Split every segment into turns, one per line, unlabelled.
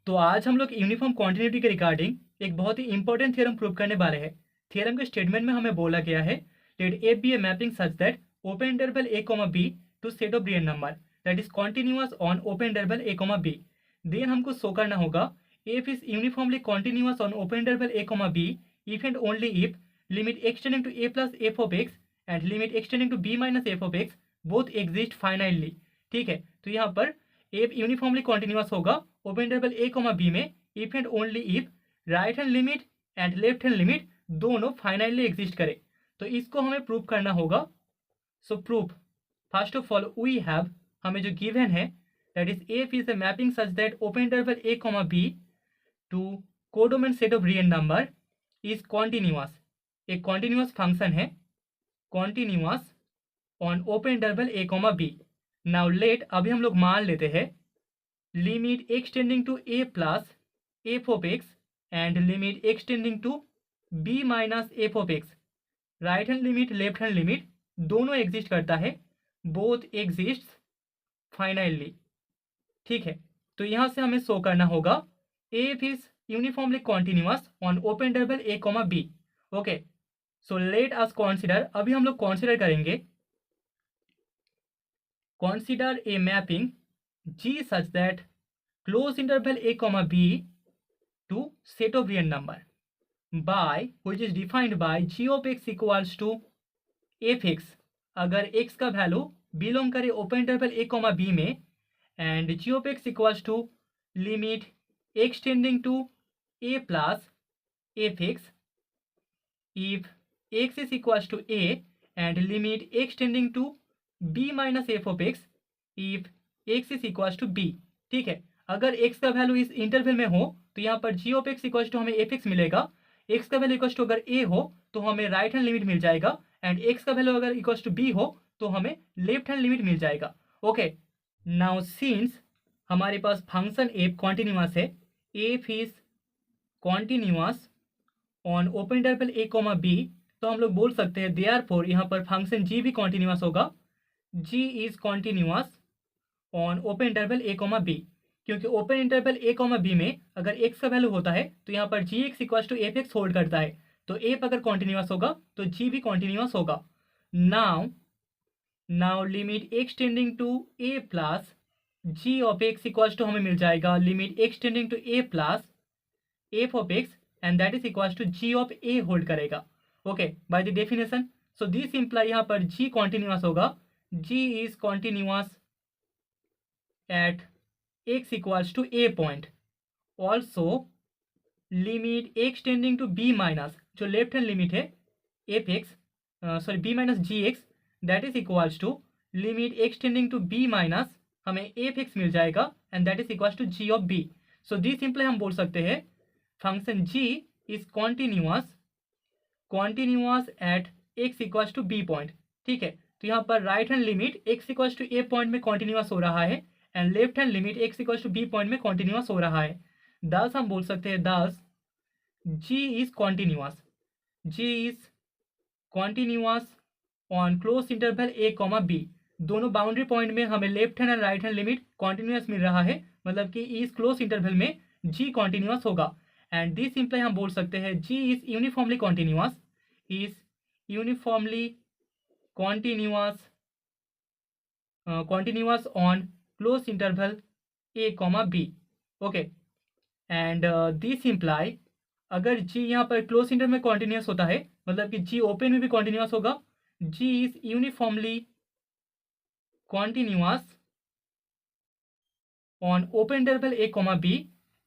तो आज हम लोग यूनिफॉर्म कॉन्टिन्यूटी के रिगार्डिंग एक बहुत ही इंपॉर्टेंट थ्योरम प्रूव करने वाले हैं। थ्योरम के स्टेटमेंट में हमें बोला गया है let a be a mapping such that open interval A comma b to set of real number that is continuous on open interval A comma b. Then हमको शो करना होगा if is uniformly continuous on open interval A comma b if and only if limit extending to a plus F of x and limit extending to b minus F of x both exist finitely. ठीक है, तो यहाँ पर a uniformly continuous होगा open interval ए comma b में if and only if right hand limit and left hand limit दोनों finitely exist करे। तो इसको हमें प्रूव करना होगा। So proof first of all we have, हमें जो गिवन है that is f is a mapping such that open interval A comma b to codomain set of real number is continuous. एक कॉन्टिन्यूअस फंक्शन है, continuous on open interval A comma b. Now let, अभी हम लोग मान लेते हैं limit extending to a plus F of x and limit extending to b minus F of x. Right hand limit left hand limit दोनों exist करता है, both exist finitely. ठीक है, तो यहाँ से हमें शो करना होगा f is uniformly continuous on open interval A comma b. Okay, so let us consider, अभी हम लोग कॉन्सिडर करेंगे consider a mapping G such that close interval a comma b to set of real number by which is defined by g of x equals to fx। अगर x का value belong करे open interval a comma b में and g of x equals to limit extending to a plus fx if x is equals to a and limit extending to b minus F of x if x is equals to b. ठीक है, अगर x का value इस interval में हो तो यहाँ पर g of x equals to हमें एफ एक्स मिलेगा। x का वैल्यू इक्वल्स टू अगर a हो तो हमें राइट हैंड लिमिट मिल जाएगा एंड x का वैल्यू अगर इक्वल्स टू b हो तो हमें लेफ्ट हैंड लिमिट मिल जाएगा। ओके, नाउ सिंस हमारे पास फंक्शन एफ कॉन्टिन्यूअस है, f is continuous on open interval A comma b, तो हम लोग बोल सकते हैं देयरफॉर यहाँ पर फंक्शन g भी कॉन्टिन्यूअस होगा। G is continuous on open interval a comma b, क्योंकि open interval a comma b में अगर x का वैल्यू होता है तो यहाँ पर G X equal to F X hold करता है, तो f अगर कॉन्टिन्यूअस होगा तो g भी कॉन्टिन्यूअस होगा। Now limit extending to a plus G of X equal to हमें मिल जाएगा limit extending to a plus F of x and that is equal to G of a hold करेगा। Okay, by the definition, so this imply यहाँ पर g continuous होगा। G is continuous at x equals to a point. Also, limit extending to b minus, जो left hand limit है F x b minus gx that is equals to limit extending to b minus हमें f x मिल जाएगा and that is equals to g of b। So this simply हम बोल सकते हैं function g is continuous at x equals to b point. ठीक है, तो यहाँ पर right hand limit x equals to a point में कॉन्टिन्यूअस हो रहा है and left hand limit x equals to b point में कॉन्टिन्यूअस हो रहा है। दस हम बोल सकते हैं thus g is continuous on close interval a comma b। दोनों बाउंड्री पॉइंट में हमें left hand and right hand limit continuous मिल रहा है, मतलब कि इस क्लोज इंटरवल में g कॉन्टिन्यूअस होगा एंड दिस सिंपली हम बोल सकते हैं g is uniformly continuous on close interval a comma b। Okay, and this imply अगर g यहाँ पर क्लोज इंटरवल में कॉन्टिन्यूस होता है मतलब कि g ओपन में भी कॉन्टिन्यूस होगा। g is uniformly continuous on open interval a comma b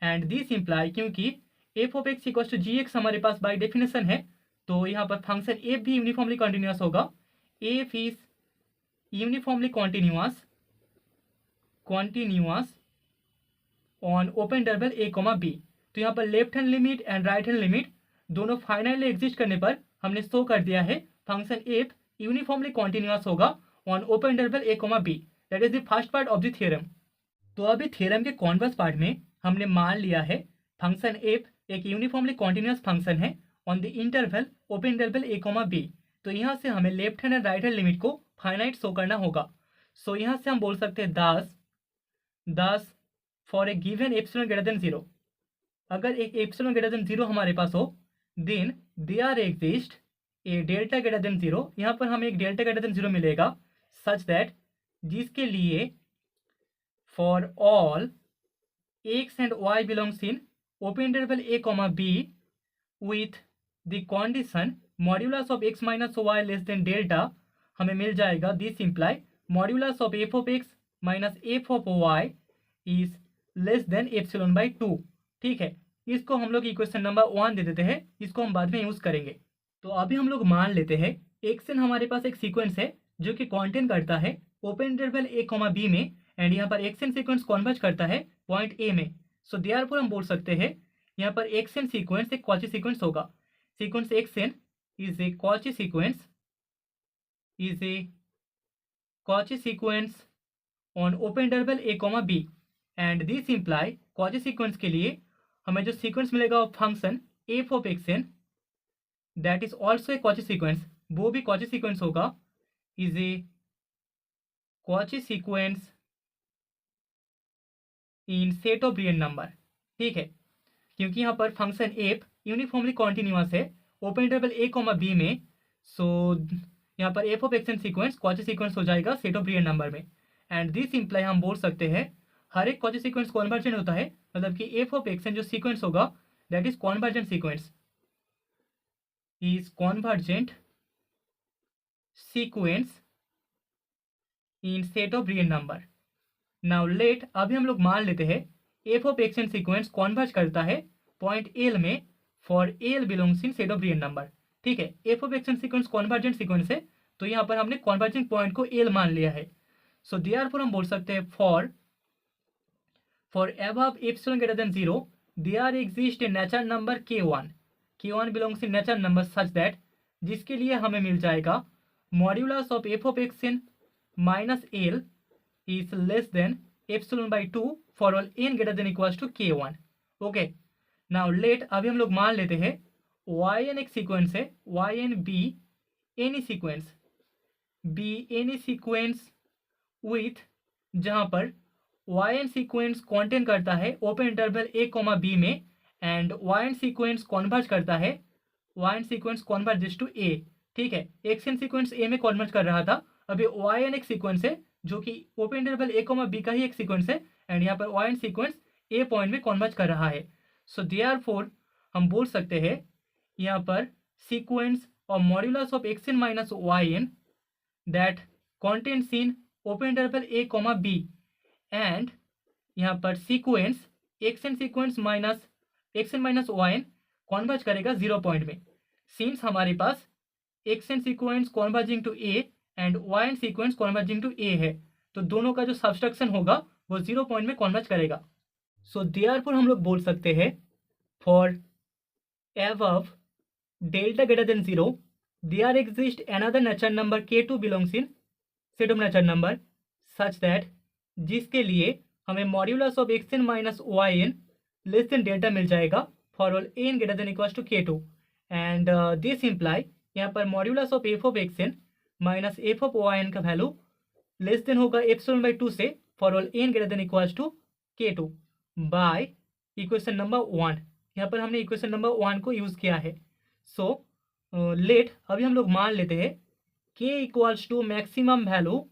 and this imply क्योंकि f of x equals to g x हमारे पास बाय डेफिनेशन है, तो यहाँ पर फंक्शन f भी यूनिफॉर्मली कॉन्टिन्यूअस होगा। f is uniformly continuous on open interval a comma b। तो यहाँ पर left hand limit and right hand limit दोनों फाइनाइटली एग्जिस्ट करने पर हमने शो कर दिया है फंक्शन f यूनिफॉर्मली कॉन्टिन्यूअस होगा on open interval a comma b। That is the first part of the theorem. तो अभी थ्योरम के कॉन्वर्स पार्ट में हमने मान लिया है फंक्शन f एक यूनिफॉर्मली कॉन्टिन्यूअस फंक्शन है on the interval open interval a comma b। तो यहाँ से हमें left hand and right hand limit को फाइनाइट शो करना होगा। सो यहाँ से हम बोल सकते हैं दस for a given epsilon greater than 0, अगर एक एप्सिलॉन ग्रेटर देन 0 हमारे पास हो, then there exist a delta greater than 0, यहाँ पर हमें एक डेल्टा ग्रेटर देन 0 मिलेगा, सच दैट जिसके लिए for all x and y belongs in open interval A comma b with the condition modulus of x minus y less than delta, हमें मिल जाएगा this imply modulus of F of x minus F of y is less than epsilon by 2। ठीक है, इसको हम लोग equation number 1 दे देते हैं, इसको हम बाद में यूज करेंगे। तो अभी हम लोग मान लेते हैं एक्सन हमारे पास एक सीक्वेंस है जो कि कॉन्टेन करता है ओपन इंटरवल ए कॉमा बी में, एंड यहाँ पर एक्सन सीक्वेंस कॉन्वर्ज करता है पॉइंट ए में। सो देयरफॉर हम बोल सकते हैं यहाँ पर एक्सन सीक्वेंस एक कॉची सीक्वेंस होगा। Sequence x n is a Cauchy sequence, is a Cauchy sequence on open interval A comma B, and this imply Cauchy sequence के लिए हमें जो सीक्वेंस मिलेगा वो function f of x n that is also a Cauchy sequence, वो भी Cauchy sequence होगा, is a Cauchy sequence in set of real number. ठीक है, क्योंकि यहाँ पर फंक्शन एफ यूनिफॉर्मली कॉन्टिन्यूअस है ओपन इंटरवल ए कॉमा बी में, सो यहाँ पर F of action sequence Cauchy sequence हो जाएगा सेट ऑफ रियल नंबर में, एंड दिस इम्प्लाई हम बोल सकते हैं हर एक कॉची सीक्वेंस कॉन्वर्जेंट होता है, मतलब कि एफ ऑफ एक्सन जो सीक्वेंस होगा that is convergent sequence, is convergent sequence in set of real number. Now let अभी हम लोग मान लेते हैं f of x and sequence converge करता है पॉइंट एल में for L belongs in set of real number. ठीक है, f of x and sequence convergent sequence है, तो यहाँ पर हमने कॉन्वर्जिंग पॉइंट को एल मान लिया है। सो देयरफॉर हम बोल सकते हैं for above epsilon greater than 0 there exist a natural number K1 belongs in natural number such that, जिसके लिए हमें मिल जाएगा modulus of F of action minus l is less than epsilon by 2 for all N greater than equals to K1। Okay, now let अभी हम लोग मान लेते हैं yn एक सीक्वेंस है, yn be any sequence with, जहाँ पर yn सीक्वेंस कॉन्टेन करता है ओपन इंटरवल ए कॉमा बी में, एंड yn सीक्वेंस कॉन्वर्ज करता है, yn सीक्वेंस कॉन्वर्जेस टू ए। ठीक है, एक्सन सीक्वेंस ए में कॉन्वर्ज कर रहा था, अभी yn एक सीक्वेंस है जो कि ओपन इंटरवल ए कॉमा बी का ही एक सीक्वेंस है, एंड यहाँ पर yn सीक्वेंस ए पॉइंट में कॉन्वर्ज कर रहा है। सो देयरफॉर हम बोल सकते हैं यहाँ पर sequence of modulus of action minus yn that contains in open interval A comma B, and यहाँ पर sequence X N sequence minus X N minus yn converge करेगा 0 पॉइंट में, सिंस हमारे पास X N sequence converging to A and yn sequence converging to A है, तो दोनों का जो सब्सट्रक्शन होगा वो 0 पॉइंट में कॉन्वर्ज करेगा। सो देयरफॉर हम लोग बोल सकते हैं for above delta greater than 0 there exist another natural number K2 belongs in set of natural number such that, जिसके लिए हमें modulus of action minus yn less than delta मिल जाएगा for all N greater than equals to K2, and this imply यहाँ पर modulus of F of action minus F of yn का value less than होगा epsilon by 2 से for all N greater than equals to K2 by equation number 1। यहाँ पर हमने equation number 1 को use किया है। सो लेट अभी हम लोग मान लेते हैं k equals to maximum value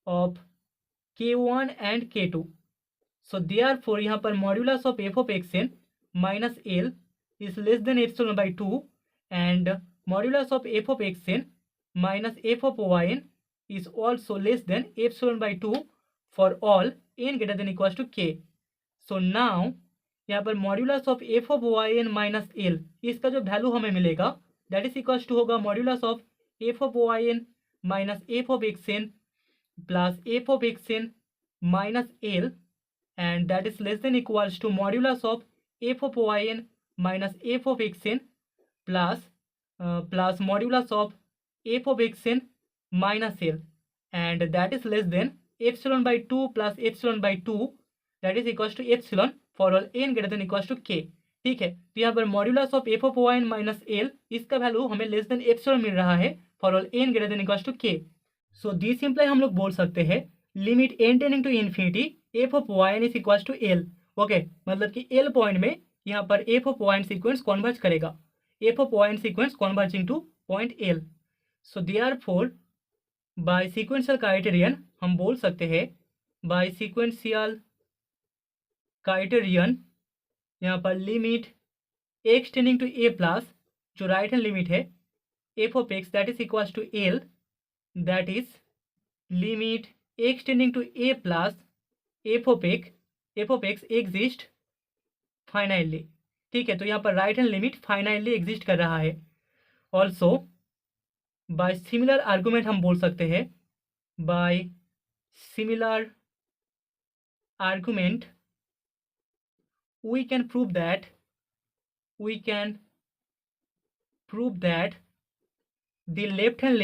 of K1 and K2। So therefore यहाँ पर modulus of F of action minus l is less than epsilon by 2, and modulus of F of action minus F of yn is also less than epsilon by 2 for all N greater than equals to k। So now यहाँ पर modulus of F of yn minus L, इसका जो value हमें मिलेगा that is equals to होगा modulus of F of yn minus F of action plus F of action minus L, and that is less than equals to modulus of f of yn minus f of xn plus modulus of f of xn minus l, and that is less than epsilon by 2 plus epsilon by 2 that is equals to epsilon for all n greater than equals to k। ठीक है, तो यहाँ पर modulus of F of yn minus L, इसका value हमें less than epsilon मिल रहा है for all n greater than equals to k। So this imply हम लोग बोल सकते हैं limit n tending to infinity F of yn is equals to L, okay, मतलब कि एल पॉइंट में यहाँ पर F of point sequence converge करेगा, F of point sequence converging to point L. So therefore by sequential criterion हम बोल सकते हैं, बाय सीक्वेंशियल क्राइटेरियन यहाँ पर limit extending to a plus, जो राइट हैंड लिमिट है f of x that is equals to l, that is limit extending to a plus F of x exist finitely. ठीक है, तो यहाँ पर right hand limit finitely exist कर रहा है। ऑल्सो बाय सिमिलर आर्गूमेंट हम बोल सकते हैं, by similar argument we can prove that the left hand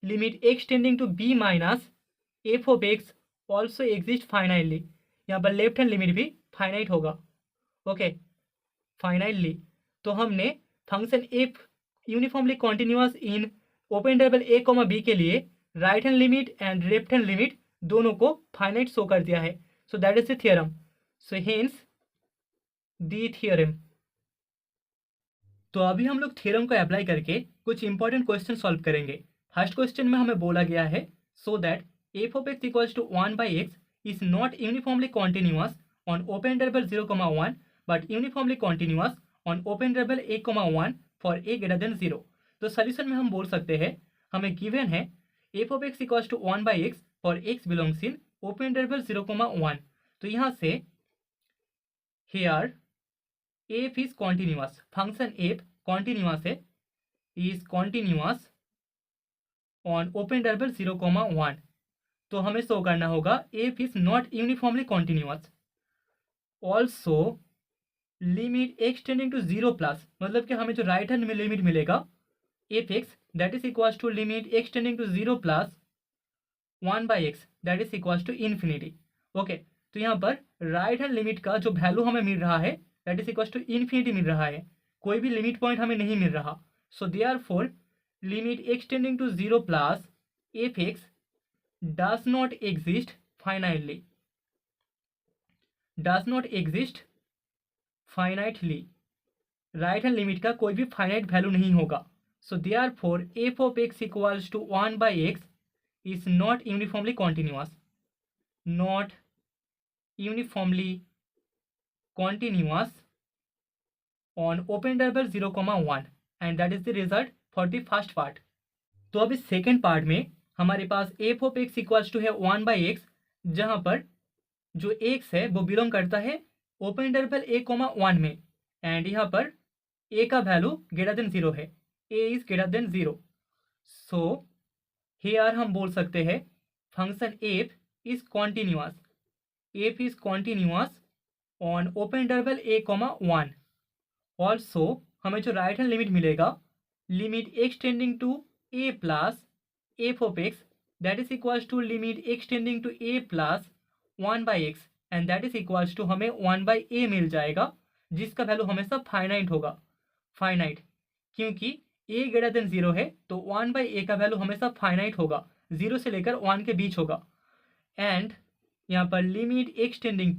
limit extending to b minus f of x also exist finitely। यहाँ पर लेफ्ट हैंड लिमिट भी फाइनाइट होगा। Okay, finitely. तो हमने function f uniformly continuous in open interval A comma b के लिए right hand limit and left hand limit दोनों को फाइनाइट शो कर दिया है। So that is the theorem. So hence the theorem. तो अभी हम लोग थ्योरम को अप्लाई करके कुछ इंपॉर्टेंट क्वेश्चन सॉल्व करेंगे। फर्स्ट क्वेश्चन में हमें बोला गया है, so that f of x equals to 1/x is not uniformly continuous on open interval 0,1 but uniformly continuous on open interval a,1 for a greater than 0। तो solution में हम बोल सकते हैं, हमें गिवन है f of x equals to 1/x for x belongs in open interval 0,1। तो यहाँ से here f is continuous, function f continuous है, is continuous on open interval 0,1। तो हमें शो करना होगा f is not uniformly continuous। also limit extending to 0 plus, मतलब कि हमें जो राइट हैंड में लिमिट मिलेगा f x that is equals to limit extending to 0 plus 1/x that is equals to infinity. Okay, तो यहाँ पर राइट हैंड लिमिट का जो वैल्यू हमें मिल रहा है that is equals to infinity मिल रहा है, कोई भी लिमिट पॉइंट हमें नहीं मिल रहा। So therefore limit extending to 0 plus f x does not exist finitely, does not exist finitely. Right hand limit का कोई भी फाइनाइट वैल्यू नहीं होगा। So therefore f of x equals to 1/x is not uniformly continuous, not uniformly continuous on open interval 0,1 and that is the result for the first part। तो अब इस second part में हमारे पास F of x equals to है 1/x, जहां पर जो x है वो बिलोंग करता है ओपन इंटरवल a,1 में, एंड यहाँ पर a का वैल्यू ग्रेटर देन 0 है, a is greater than 0। So here हम बोल सकते हैं function f is continuous, f is continuous on open interval a,1। Also हमें जो राइट हैंड लिमिट मिलेगा limit extending to a plus F of x that is equals to limit extending to a plus 1/x and that is equals to हमें 1/a मिल जाएगा, जिसका value हमेशा finite होगा। Finite क्योंकि a greater than 0 है, तो 1/a का value हमेशा फाइनाइट होगा, 0 से लेकर 1 के बीच होगा। एंड यहाँ पर लिमिट एक्सटेंडिंग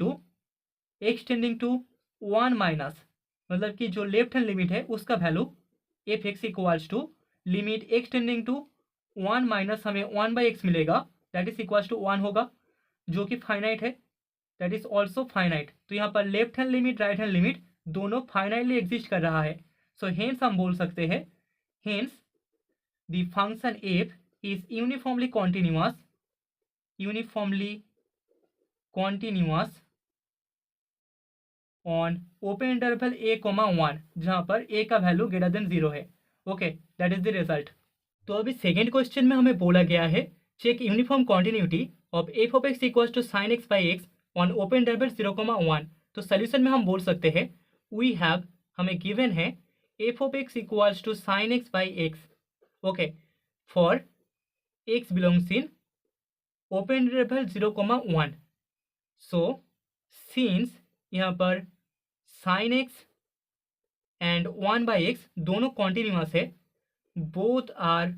टू 1 माइनस, मतलब कि जो लेफ्ट हैंड लिमिट है उसका value f x equals to limit extending to 1 minus हमें 1/x मिलेगा दैट इज इक्वल्स टू 1 होगा, जो कि फाइनाइट है, दैट इज ऑल्सो फाइनाइट। तो यहाँ पर left hand limit right hand limit दोनों फाइनाइटली एग्जिस्ट कर रहा है। सो हेंस हम बोल सकते हैं, hence the function F is uniformly continuous on open interval a,1 जहां पर a का वैल्यू ग्रेटर देन 0 है। Okay, that is the result. तो अभी सेकेंड क्वेश्चन में हमें बोला गया है, check uniform continuity of F of x equals to sine x by x on open interval 0,1। तो सोल्यूशन में हम बोल सकते हैं, वी हैव, हमें गिवन है f of x equals to sine x by x, okay, for x belongs in open interval 0,1। So since यहाँ पर साइन एक्स एंड 1/x दोनों कॉन्टिन्यूअस है, both are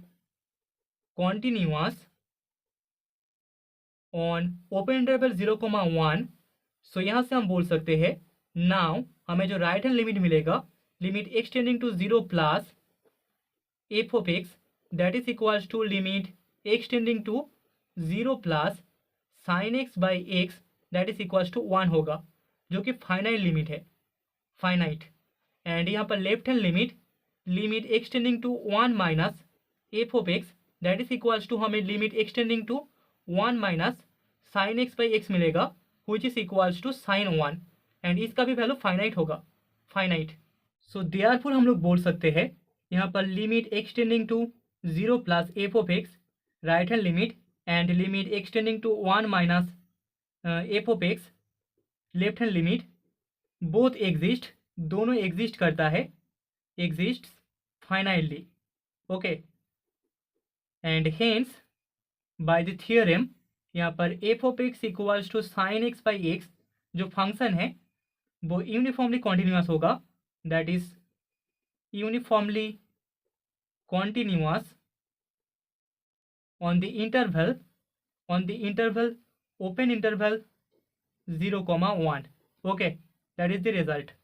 continuous on open interval 0,1। So यहाँ से हम बोल सकते हैं नाउ हमें जो राइट हैंड लिमिट मिलेगा, limit extending to 0 plus F of x that is equals to limit extending to 0 plus sine x by x that is equals to 1 होगा, जो कि फाइनाइट लिमिट है, फाइनाइट। एंड यहाँ पर left hand limit, limit extending to 1 minus F of x that is equals to हमें limit extending to 1 minus sine x by X मिलेगा which is equals to sine 1, and इसका भी value finite होगा, finite. So therefore हम लोग बोल सकते हैं यहाँ पर limit extending to 0 plus F of x right hand limit and limit extending to 1 minus F of X left hand limit both exist, दोनों एग्जिस्ट करता है, exist finitely, okay. And hence by the theorem यहाँ पर F of x equals to sine x by X जो function है वो uniformly continuous होगा, that is uniformly continuous on the interval open interval 0, 1, okay, that is the result.